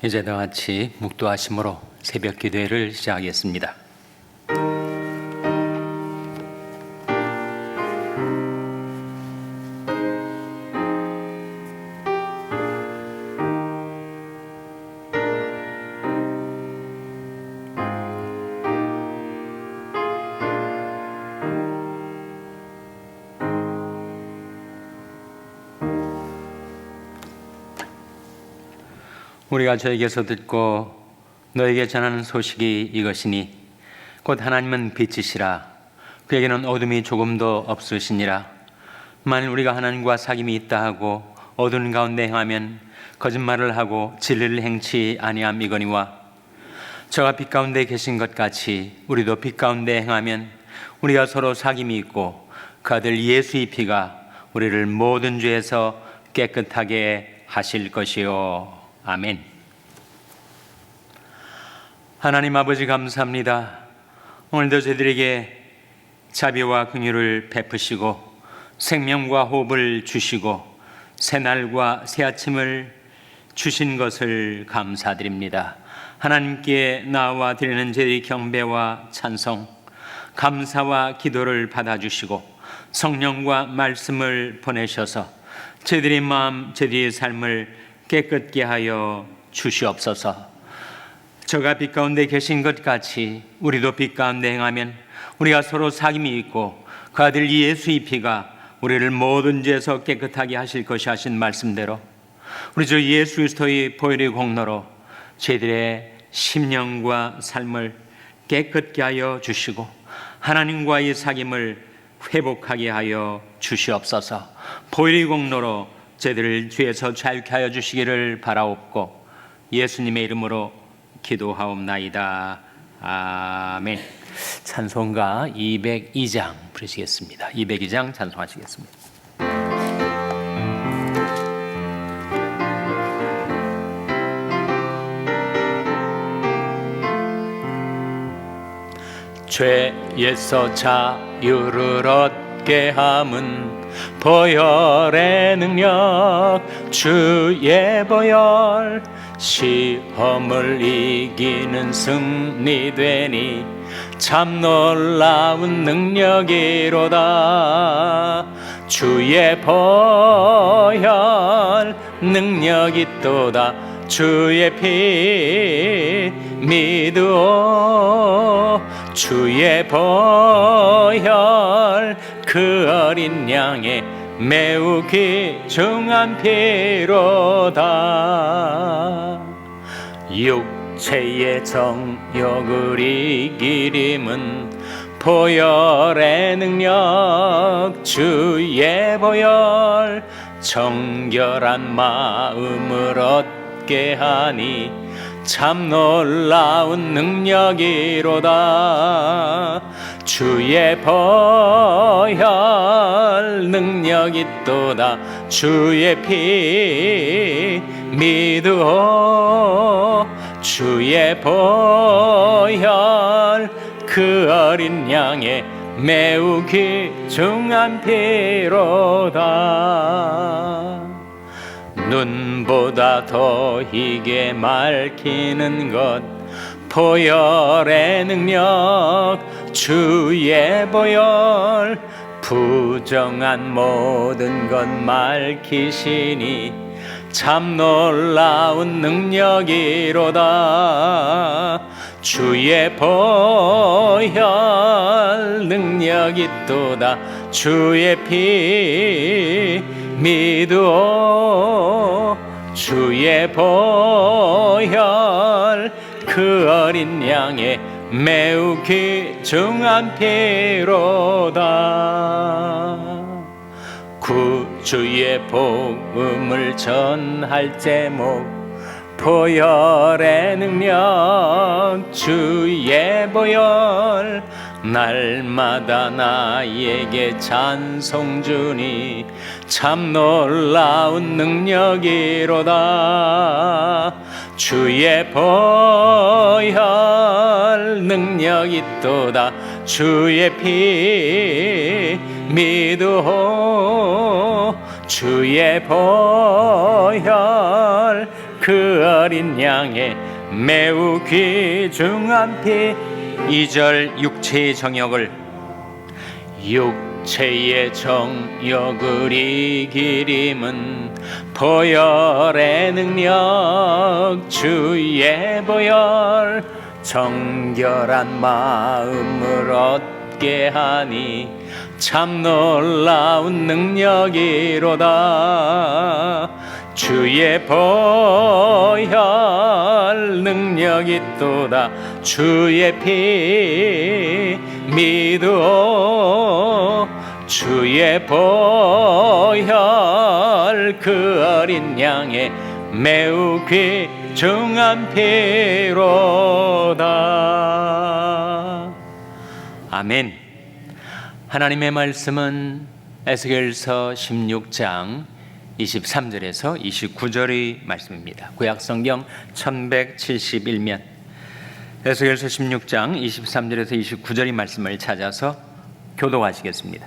이제 다 같이 묵도하심으로 새벽 기도회를 시작하겠습니다. 우리가 저에게서 듣고 너에게 전하는 소식이 이것이니 곧 하나님은 빛이시라 그에게는 어둠이 조금도 없으시니라. 만일 우리가 하나님과 사귐이 있다 하고 어두운 가운데 행하면 거짓말을 하고 진리를 행치 아니함이거니와 저가 빛 가운데 계신 것 같이 우리도 빛 가운데 행하면 우리가 서로 사귐이 있고 그 아들 예수의 피가 우리를 모든 죄에서 깨끗하게 하실 것이요. 아멘. 하나님 아버지 감사합니다. 오늘도 저희들에게 자비와 긍휼을 베푸시고 생명과 호흡을 주시고 새날과 새 아침을 주신 것을 감사드립니다. 하나님께 나와 드리는 저희의 경배와 찬송, 감사와 기도를 받아주시고 성령과 말씀을 보내셔서 저희들의 마음, 저희들의 삶을 깨끗게 하여 주시옵소서. 저가 빛 가운데 계신 것 같이 우리도 빛 가운데 행하면 우리가 서로 사귐이 있고 그 아들 예수의 피가 우리를 모든 죄에서 깨끗하게 하실 것이 하신 말씀대로 우리 주 예수 그리스도의 보혈의 공로로 저희들의 심령과 삶을 깨끗게 하여 주시고 하나님과의 사귐을 회복하게 하여 주시옵소서. 보혈의 공로로 저희들을 죄에서 자유케 하여 주시기를 바라옵고 예수님의 이름으로 기도하옵나이다. 아멘. 찬송가 202장 부르시겠습니다. 202장 찬송하시겠습니다. 죄에서 자유를 얻게 함은 보혈의 능력 주의 보혈 시험을 이기는 승리되니 참 놀라운 능력이로다. 주의 보혈 능력이 또다. 주의 피 믿으오. 주의 보혈 그 어린 양의 매우 귀중한 피로다. 육체의 정욕을 이기림은 보혈의 능력 주의 보혈 정결한 마음을 얻게 하니 참 놀라운 능력이로다. 주의 보혈 능력이 또다. 주의 피 믿으오. 주의 보혈 그 어린 양의 매우 귀중한 피로다. 눈보다 더 희게 밝히는 것 보혈의 능력 주의 보혈 부정한 모든 것 밝히시니 참 놀라운 능력이로다. 주의 보혈 능력이 또다. 주의 피 믿으오. 주의 보혈 그 어린 양의 매우 귀중한 피로다. 구주의 복음을 전할 제목 보혈의 능력 주의 보혈 날마다 나에게 찬송 주니 참 놀라운 능력이로다. 주의 보혈 능력이 또다. 주의 피 믿으오. 주의 보혈 그 어린 양의 매우 귀중한 피. 2절 육체의 정욕을 육체의 정욕을 이기림은 보혈의 능력 주의 보혈 정결한 마음을 얻게 하니 참 놀라운 능력이로다. 주의 보혈 능력이 또다. 주의 피 믿어. 주의 보혈 그 어린 양의 매우 귀중한 피로다. 아멘. 하나님의 말씀은 에스겔서 16장 23절에서 29절의 말씀입니다. 구약성경 1171면 에스겔서 16장 23절에서 29절의 말씀을 찾아서 교독하시겠습니다.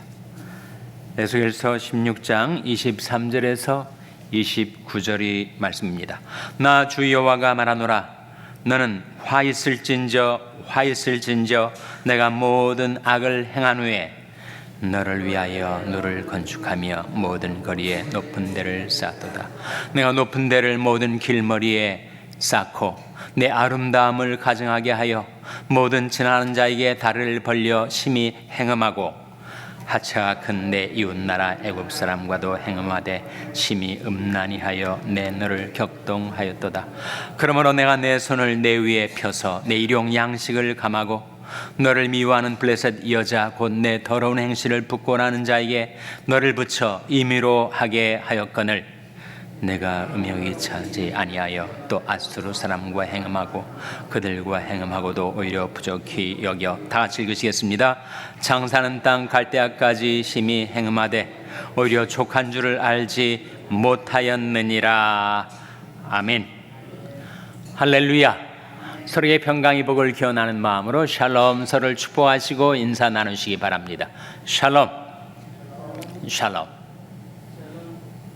에스겔서 16장 23절에서 29절의 말씀입니다. 나 주 여호와가 말하노라. 너는 화 있을진저 내가 모든 악을 행한 후에 너를 위하여 너를 건축하며 모든 거리에 높은 데를 쌓도다. 내가 높은 데를 모든 길머리에 쌓고 내 아름다움을 가증하게 하여 모든 지나는 자에게 다리를 벌려 심히 행음하고 하체가 큰 내 이웃나라 애굽 사람과도 행음하되 심히 음란히 하여 내 너를 격동하였도다. 그러므로 내가 내 손을 내 위에 펴서 내 일용 양식을 감하고 너를 미워하는 블레셋 여자 곧 내 더러운 행실을 부끄러워하는 자에게 너를 붙여 임의로 하게 하였거늘 내가 음욕이 차지 아니하여 또 아수르 사람과 행음하고 그들과 행음하고도 오히려 부족히 여겨. 다 같이 읽으시겠습니다. 장사는 땅 갈대아까지 심히 행음하되 오히려 족한 줄을 알지 못하였느니라. 아멘. 할렐루야. 서로의 평강의 복을 기원하는 마음으로 샬롬, 서로를 축복하시고 인사 나누시기 바랍니다. 샬롬, 샬롬.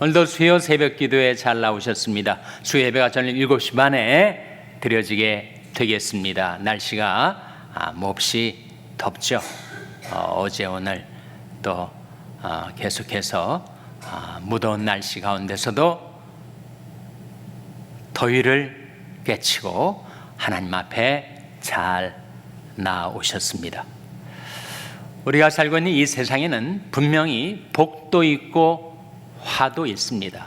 오늘도 수요 새벽 기도에 잘 나오셨습니다. 수요 예배가 저녁 7시 반에 드려지게 되겠습니다. 날씨가 몹시 덥죠. 어제 오늘 또 계속해서 무더운 날씨 가운데서도 더위를 깨치고 하나님 앞에 잘 나오셨습니다. 우리가 살고 있는 이 세상에는 분명히 복도 있고 화도 있습니다.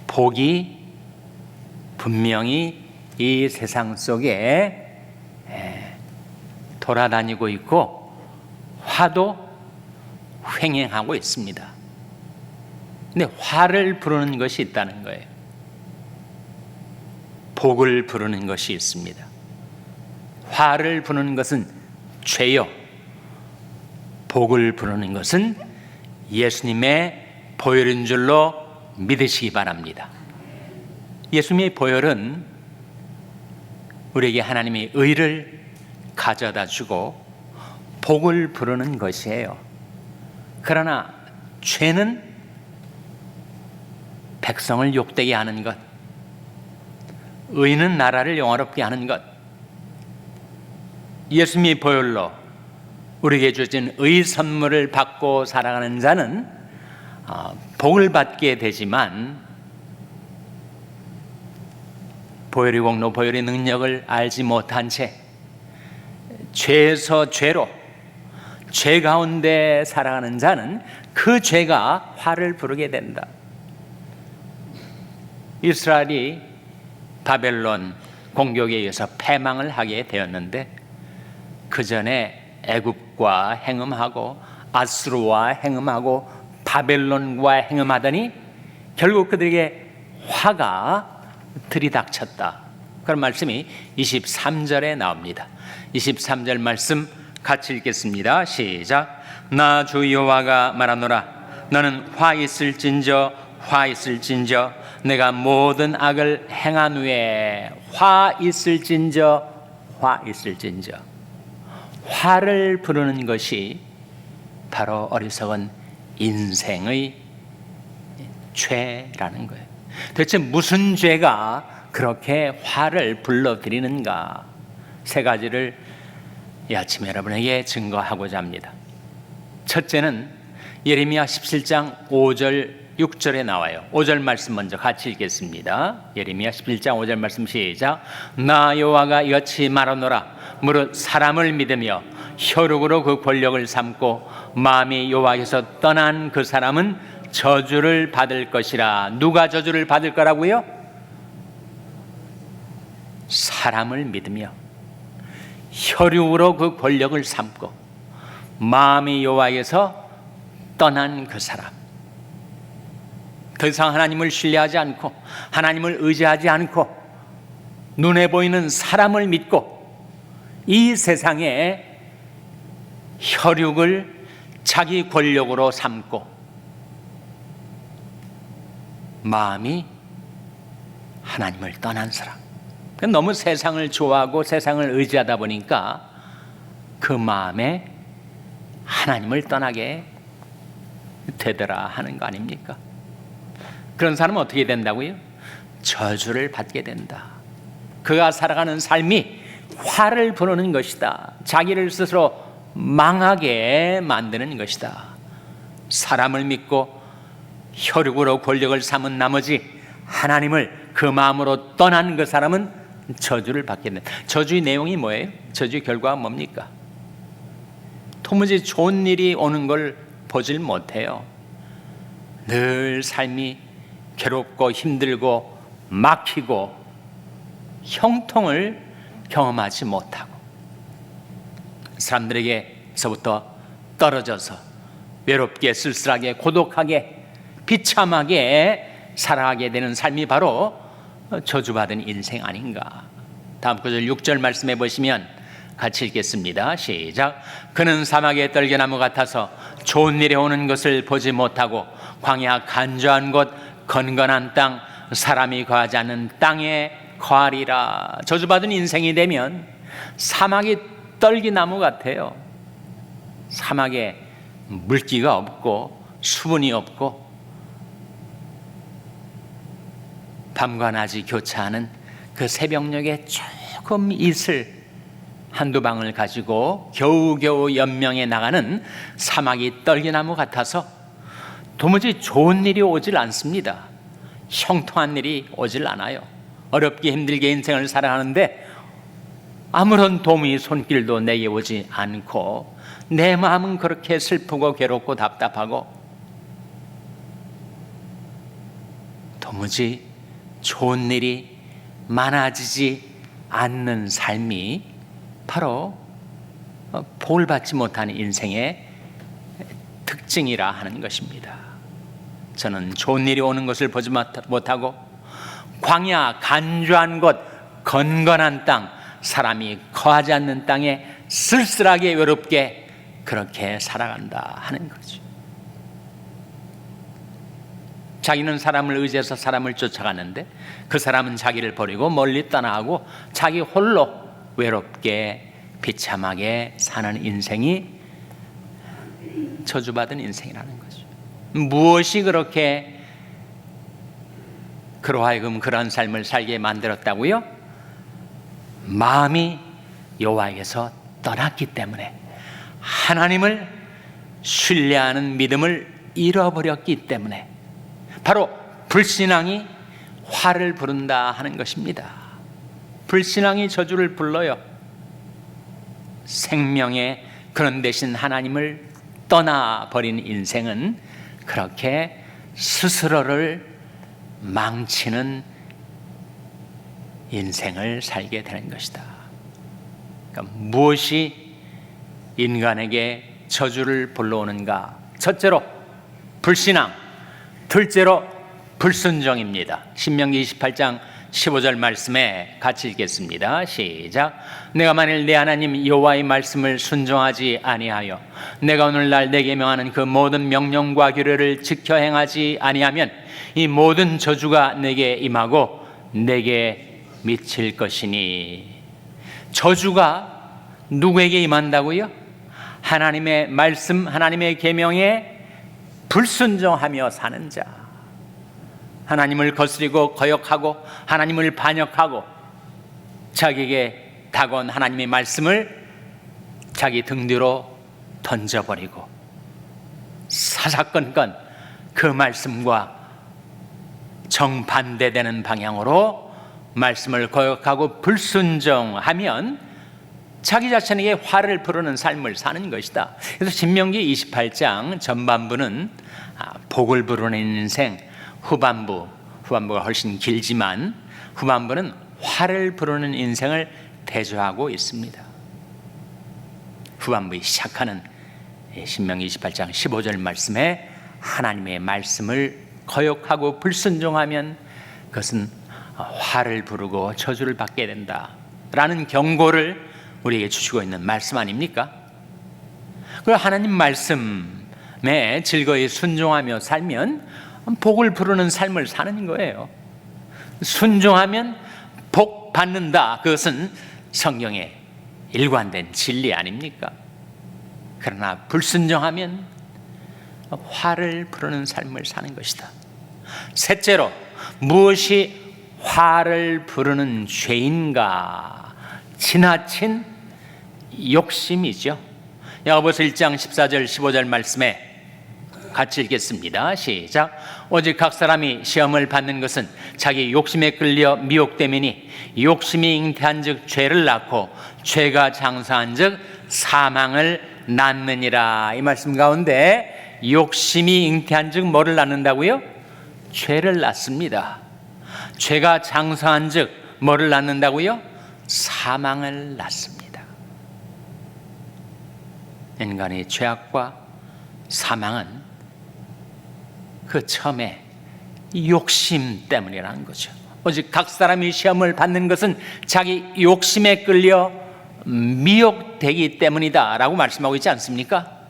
복이 분명히 이 세상 속에 돌아다니고 있고 화도 횡행하고 있습니다. 근데 화를 부르는 것이 있다는 거예요. 복을 부르는 것이 있습니다. 화를 부르는 것은 죄요. 복을 부르는 것은 예수님의 보혈인 줄로 믿으시기 바랍니다. 예수님의 보혈은 우리에게 하나님의 의를 가져다 주고 복을 부르는 것이에요. 그러나 죄는 백성을 욕되게 하는 것, 의는 나라를 영화롭게 하는 것. 예수님의 보혈로 우리에게 주어진 의 선물을 받고 살아가는 자는 복을 받게 되지만 보혈의 공로, 보혈의 능력을 알지 못한 채 죄에서 죄로 죄 가운데 살아가는 자는 그 죄가 화를 부르게 된다. 이스라엘이 바벨론 공격에 의해서 패망을 하게 되었는데 그 전에 애굽과 행음하고 아수르와 행음하고 바벨론과 행음하더니 결국 그들에게 화가 들이닥쳤다. 그런 말씀이 23절에 나옵니다. 23절 말씀 같이 읽겠습니다. 시작. 나 주 여호와가 말하노라. 너는 화 있을진저 내가 모든 악을 행한 후에 화 있을진저 화를 부르는 것이 바로 어리석은 인생의 죄라는 거예요. 도대체 무슨 죄가 그렇게 화를 불러들이는가? 세 가지를 이 아침 여러분에게 증거하고자 합니다. 첫째는 예레미야 17장 5절 6절에 나와요. 5절 말씀 먼저 같이 읽겠습니다. 예레미야 17장 5절 말씀 시작. 나 여호와가 이같이 말하노라. 무릇 사람을 믿으며 혈육으로 그 권력을 삼고 마음이 여호와께서 떠난 그 사람은 저주를 받을 것이라. 누가 저주를 받을 거라고요? 사람을 믿으며 혈육으로 그 권력을 삼고 마음이 여호와께서 떠난 그 사람, 더 이상 하나님을 신뢰하지 않고 하나님을 의지하지 않고 눈에 보이는 사람을 믿고 이 세상에 혈육을 자기 권력으로 삼고 마음이 하나님을 떠난 사람, 너무 세상을 좋아하고 세상을 의지하다 보니까 그 마음에 하나님을 떠나게 되더라 하는 거 아닙니까? 그런 사람은 어떻게 된다고요? 저주를 받게 된다. 그가 살아가는 삶이 화를 부르는 것이다. 자기를 스스로 망하게 만드는 것이다. 사람을 믿고 혈육으로 권력을 삼은 나머지 하나님을 그 마음으로 떠난 그 사람은 저주를 받게 된다. 저주의 내용이 뭐예요? 저주의 결과가 뭡니까? 도무지 좋은 일이 오는 걸 보질 못해요. 늘 삶이 괴롭고 힘들고 막히고 형통을 경험하지 못하고 사람들에게서부터 떨어져서 외롭게 쓸쓸하게 고독하게 비참하게 살아가게 되는 삶이 바로 저주받은 인생 아닌가. 다음 구절 6절 말씀해 보시면 같이 읽겠습니다. 시작. 그는 사막의 떨겨나무 같아서 좋은 일이 오는 것을 보지 못하고 광야 간조한 곳 건건한 땅 사람이 거하지 않는 땅에 거하리라. 저주받은 인생이 되면 사막이 떨기나무 같아요. 사막에 물기가 없고 수분이 없고 밤과 낮이 교차하는 그 새벽녘에 조금 이슬 한두 방울 가지고 겨우겨우 연명해 나가는 사막이 떨기나무 같아서 도무지 좋은 일이 오질 않습니다. 형통한 일이 오질 않아요. 어렵게 힘들게 인생을 살아가는데 아무런 도움이 손길도 내게 오지 않고 내 마음은 그렇게 슬프고 괴롭고 답답하고 도무지 좋은 일이 많아지지 않는 삶이 바로 복을 받지 못하는 인생의 특징이라 하는 것입니다. 저는 좋은 일이 오는 것을 보지 못하고 광야 간조한 곳 건건한 땅 사람이 거하지 않는 땅에 쓸쓸하게 외롭게 그렇게 살아간다 하는 거죠. 자기는 사람을 의지해서 사람을 쫓아가는데 그 사람은 자기를 버리고 멀리 떠나고 자기 홀로 외롭게 비참하게 사는 인생이 저주받은 인생이라는 거죠. 무엇이 그렇게 그로 하여금 그런 삶을 살게 만들었다고요? 마음이 여호와에게서 떠났기 때문에 하나님을 신뢰하는 믿음을 잃어버렸기 때문에 바로 불신앙이 화를 부른다 하는 것입니다. 불신앙이 저주를 불러요. 생명의 그런 대신 하나님을 떠나버린 인생은 그렇게 스스로를 망치는 인생을 살게 되는 것이다. 그러니까 무엇이 인간에게 저주를 불러오는가? 첫째로 불신앙, 둘째로 불순종입니다. 신명기 28장 15절 말씀에 같이 읽겠습니다. 시작. 내가 만일 내 하나님 여호와의 말씀을 순종하지 아니하여 내가 오늘날 내게 명하는 그 모든 명령과 규례를 지켜 행하지 아니하면 이 모든 저주가 내게 임하고 내게 미칠 것이니. 저주가 누구에게 임한다고요? 하나님의 말씀, 하나님의 계명에 불순종하며 사는 자. 하나님을 거스리고 거역하고 하나님을 반역하고 자기에게 다가온 하나님의 말씀을 자기 등 뒤로 던져버리고 사사건건 그 말씀과 정반대되는 방향으로 말씀을 거역하고 불순종하면 자기 자신에게 화를 부르는 삶을 사는 것이다. 그래서 신명기 28장 전반부는 복을 부르는 인생, 후반부가 훨씬 길지만 후반부는 화를 부르는 인생을 대조하고 있습니다. 후반부에 시작하는 신명기 28장 15절 말씀에 하나님의 말씀을 거역하고 불순종하면 그것은 화를 부르고 저주를 받게 된다라는 경고를 우리에게 주시고 있는 말씀 아닙니까? 그리고 하나님 말씀에 즐거이 순종하며 살면 복을 부르는 삶을 사는 거예요. 순종하면 복 받는다. 그것은 성경의 일관된 진리 아닙니까? 그러나 불순종하면 화를 부르는 삶을 사는 것이다. 셋째로, 무엇이 화를 부르는 죄인가? 지나친 욕심이죠. 야고보서 1장 14절 15절 말씀에 같이 읽겠습니다. 시작. 오직 각 사람이 시험을 받는 것은 자기 욕심에 끌려 미혹됨이니 욕심이 잉태한 즉 죄를 낳고 죄가 장사한 즉 사망을 낳느니라. 이 말씀 가운데 욕심이 잉태한 즉 뭐를 낳는다고요? 죄를 낳습니다. 죄가 장사한 즉 뭐를 낳는다고요? 사망을 낳습니다. 인간의 죄악과 사망은 그 처음에 욕심 때문이라는 거죠. 오직 각 사람이 시험을 받는 것은 자기 욕심에 끌려 미혹되기 때문이다 라고 말씀하고 있지 않습니까?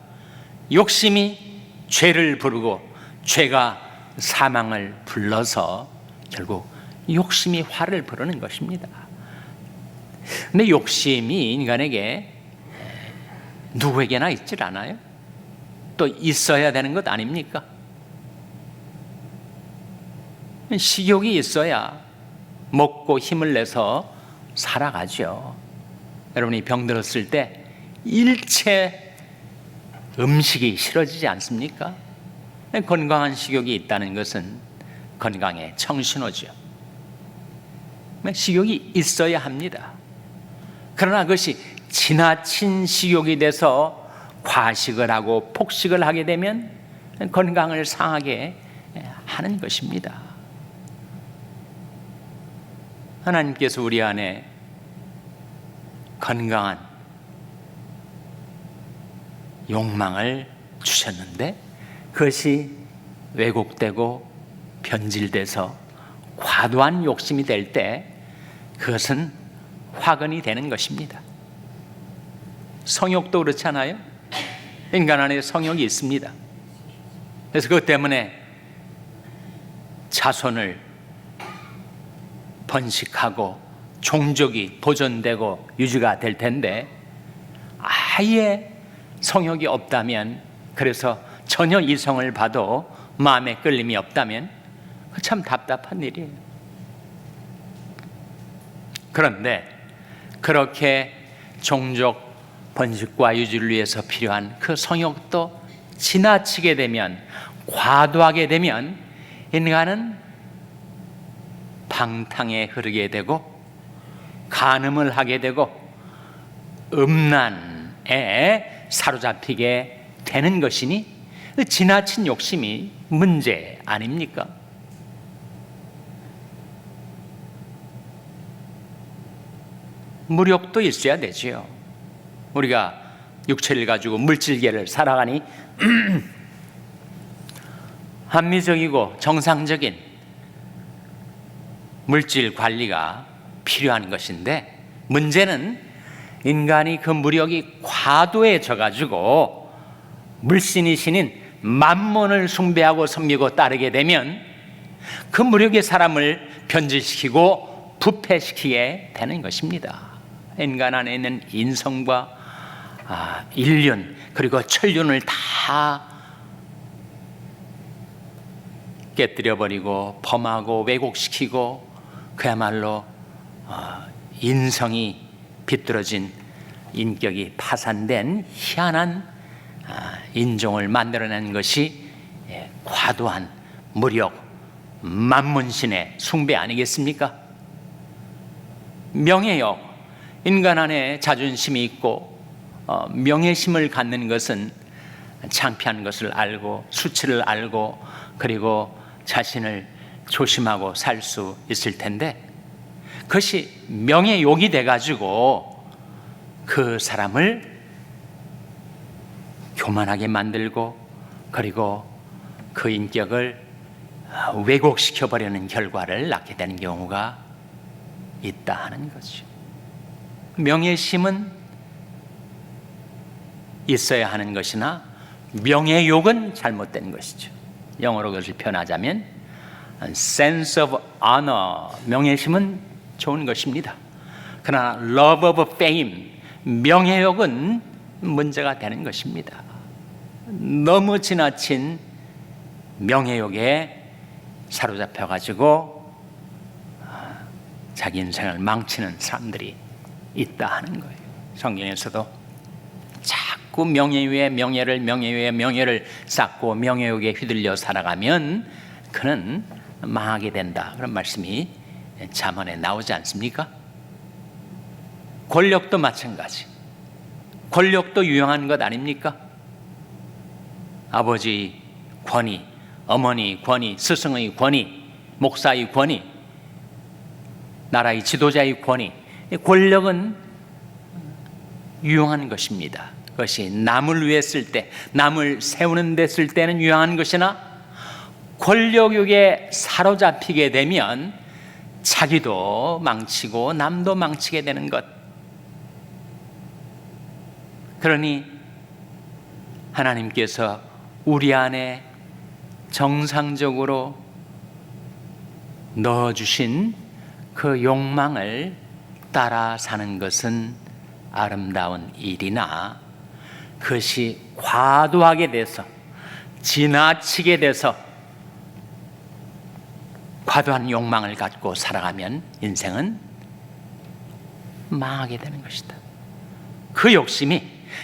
욕심이 죄를 부르고 죄가 사망을 불러서 결국 욕심이 화를 부르는 것입니다. 근데 욕심이 인간에게 누구에게나 있질 않아요? 또 있어야 되는 것 아닙니까? 식욕이 있어야 먹고 힘을 내서 살아가죠. 여러분이 병들었을 때 일체 음식이 싫어지지 않습니까? 건강한 식욕이 있다는 것은 건강의 청신호죠. 식욕이 있어야 합니다. 그러나 그것이 지나친 식욕이 돼서 과식을 하고 폭식을 하게 되면 건강을 상하게 하는 것입니다. 하나님께서 우리 안에 건강한 욕망을 주셨는데 그것이 왜곡되고 변질돼서 과도한 욕심이 될 때 그것은 화근이 되는 것입니다. 성욕도 그렇잖아요. 인간 안에 성욕이 있습니다. 그래서 그것 때문에 자손을 번식하고 종족이 보존되고 유지가 될 텐데 아예 성욕이 없다면, 그래서 전혀 이성을 봐도 마음에 끌림이 없다면 참 답답한 일이에요. 그런데 그렇게 종족 번식과 유지를 위해서 필요한 그 성욕도 지나치게 되면, 과도하게 되면 인간은 방탕에 흐르게 되고 간음을 하게 되고 음란에 사로잡히게 되는 것이니 지나친 욕심이 문제 아닙니까? 무력도 있어야 되지요. 우리가 육체를 가지고 물질계를 살아가니 합리적이고 정상적인 물질 관리가 필요한 것인데, 문제는 인간이 그 무력이 과도해져 가지고 물신이신인 만몬을 숭배하고 섬기고 따르게 되면 그 무력이 사람을 변질시키고 부패시키게 되는 것입니다. 인간 안에 있는 인성과 인륜 그리고 천륜을 다 깨뜨려버리고 범하고 왜곡시키고 그야말로 인성이 비뚤어진 인격이 파산된 희한한 인종을 만들어낸 것이 과도한 무력, 만문신의 숭배 아니겠습니까? 명예욕, 인간 안에 자존심이 있고 명예심을 갖는 것은 창피한 것을 알고 수치를 알고 그리고 자신을 조심하고 살 수 있을 텐데 그것이 명예욕이 돼가지고 그 사람을 교만하게 만들고 그리고 그 인격을 왜곡시켜버리는 결과를 낳게 되는 경우가 있다 하는 거죠. 명예심은 있어야 하는 것이나 명예욕은 잘못된 것이죠. 영어로 그것을 표현하자면 sense of honor, 명예심은 좋은 것입니다. 그러나 love of fame, 명예욕은 문제가 되는 것입니다. 너무 지나친 명예욕에 사로잡혀가지고 자기 인생을 망치는 사람들이 있다 하는 거예요. 성경에서도 자꾸 명예 위에 명예를 쌓고 명예욕에 휘둘려 살아가면 그는 망하게 된다. 그런 말씀이 잠언에 나오지 않습니까? 권력도 마찬가지. 권력도 유용한 것 아닙니까? 아버지 권위, 어머니 권위, 스승의 권위, 목사의 권위, 나라의 지도자의 권위, 권력은 유용한 것입니다. 그것이 남을 위해 쓸 때, 남을 세우는 데 쓸 때는 유용한 것이나 권력욕에 사로잡히게 되면 자기도 망치고 남도 망치게 되는 것. 그러니 하나님께서 우리 안에 정상적으로 넣어주신 그 욕망을 따라 사는 것은 아름다운 일이나 그것이 과도하게 돼서 지나치게 돼서 과도한 욕망을 갖고 살아가면 인생은 망하게 되는 것이다. 그 욕심이,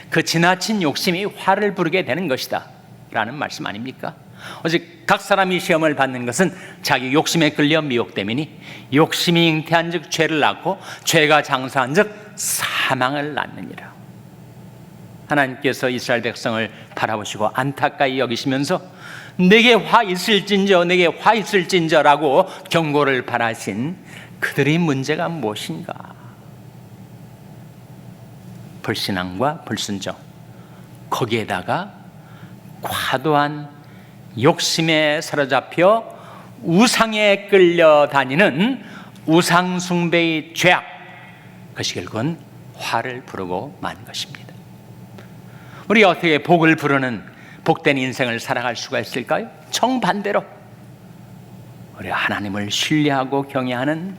그 지나친 욕심이 화를 부르게 되는 것이다 라는 말씀 아닙니까? 오직 각 사람이 시험을 받는 것은 자기 욕심에 끌려 미혹되미니 욕심이 잉태한 즉 죄를 낳고 죄가 장사한 즉 사망을 낳느니라. 하나님께서 이스라엘 백성을 바라보시고 안타까이 여기시면서 내게 화 있을진저, 내게 화 있을진저라고 경고를 바라신 그들의 문제가 무엇인가? 불신앙과 불순종, 거기에다가 과도한 욕심에 사로잡혀 우상에 끌려다니는 우상숭배의 죄악, 그것이 결국은 화를 부르고 만 것입니다. 우리가 어떻게 복을 부르는 복된 인생을 살아갈 수가 있을까요? 정반대로 우리가 하나님을 신뢰하고 경외하는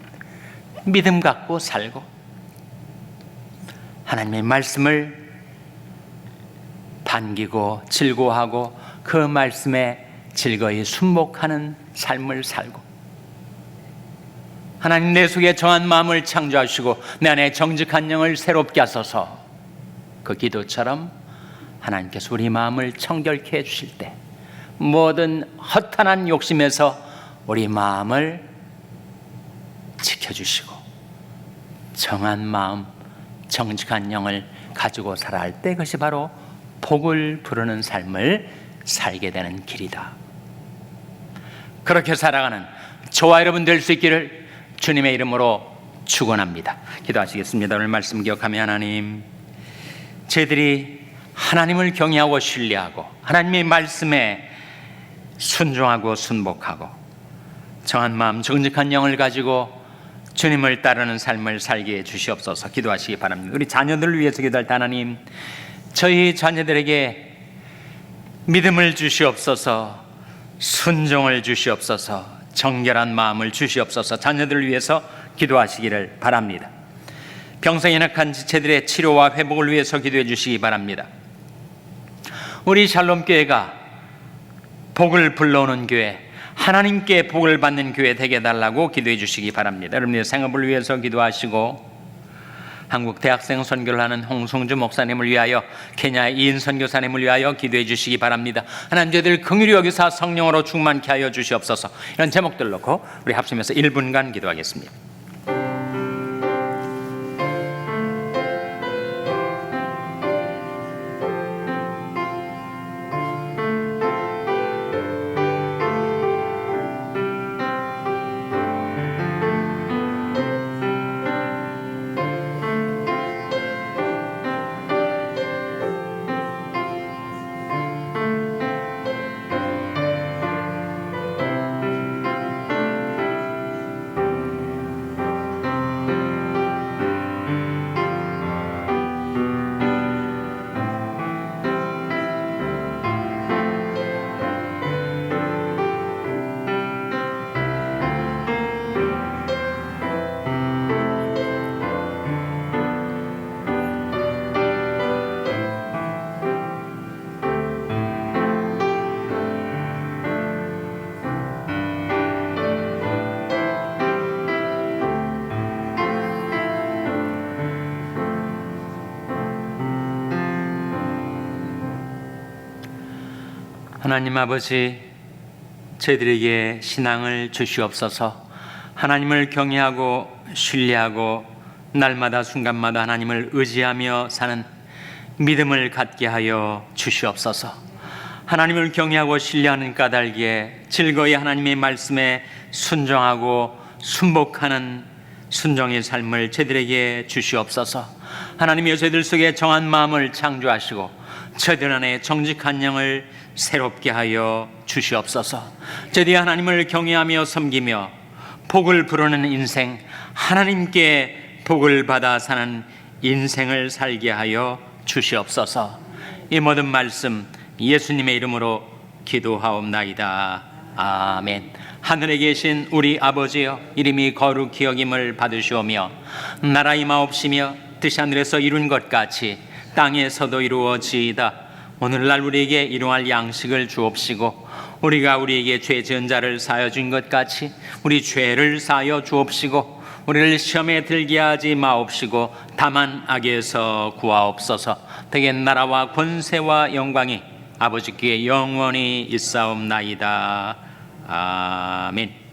믿음 갖고 살고 하나님의 말씀을 반기고 즐거워하고 그 말씀에 즐거이 순복하는 삶을 살고 하나님 내 속에 정한 마음을 창조하시고 내 안에 정직한 영을 새롭게 하소서, 그 기도처럼 하나님께서 우리 마음을 청결케 해주실 때 모든 허탄한 욕심에서 우리 마음을 지켜주시고 정한 마음, 정직한 영을 가지고 살아갈 때 그것이 바로 복을 부르는 삶을 살게 되는 길이다. 그렇게 살아가는 저와 여러분 될 수 있기를 주님의 이름으로 축원합니다. 기도하시겠습니다. 오늘 말씀 기억하며 하나님, 저희들이 하나님을 경외하고 신뢰하고 하나님의 말씀에 순종하고 순복하고 정한 마음, 정직한 영을 가지고 주님을 따르는 삶을 살게 해 주시옵소서. 기도하시기 바랍니다. 우리 자녀들을 위해서 기도할 때 하나님, 저희 자녀들에게 믿음을 주시옵소서, 순종을 주시옵소서, 정결한 마음을 주시옵소서. 자녀들을 위해서 기도하시기를 바랍니다. 병성에 낙한 지체들의 치료와 회복을 위해서 기도해 주시기 바랍니다. 우리 샬롬교회가 복을 불러오는 교회, 하나님께 복을 받는 교회 되게 해달라고 기도해 주시기 바랍니다. 여러분의 생업을 위해서 기도하시고, 한국 대학생 선교를 하는 홍성주 목사님을 위하여, 케냐 이인 선교사님을 위하여 기도해 주시기 바랍니다. 하나님, 저희들 긍휼히 여기사 성령으로 충만케 하여 주시옵소서. 이런 제목들 놓고 우리 합심해서 1분간 기도하겠습니다. 하나님 아버지, 저희들에게 신앙을 주시옵소서. 하나님을 경외하고 신뢰하고 날마다 순간마다 하나님을 의지하며 사는 믿음을 갖게 하여 주시옵소서. 하나님을 경외하고 신뢰하는 까닭에 즐거이 하나님의 말씀에 순종하고 순복하는 순종의 삶을 저희들에게 주시옵소서. 하나님이 저희들 속에 정한 마음을 창조하시고 저희들 안에 정직한 영을 새롭게 하여 주시옵소서. 저희들이 하나님을 경외하며 섬기며 복을 부르는 인생, 하나님께 복을 받아 사는 인생을 살게 하여 주시옵소서. 이 모든 말씀 예수님의 이름으로 기도하옵나이다. 아멘. 하늘에 계신 우리 아버지여, 이름이 거룩히 여김을 받으시오며 나라 임하옵시며 뜻이 하늘에서 이룬 것 같이 땅에서도 이루어지이다. 오늘날 우리에게 일용할 양식을 주옵시고 우리가 우리에게 죄 지은 자를 사하여 준 것 같이 우리 죄를 사하여 주옵시고 우리를 시험에 들게 하지 마옵시고 다만 악에서 구하옵소서. 대개 나라와 권세와 영광이 아버지께 영원히 있사옵나이다. 아멘.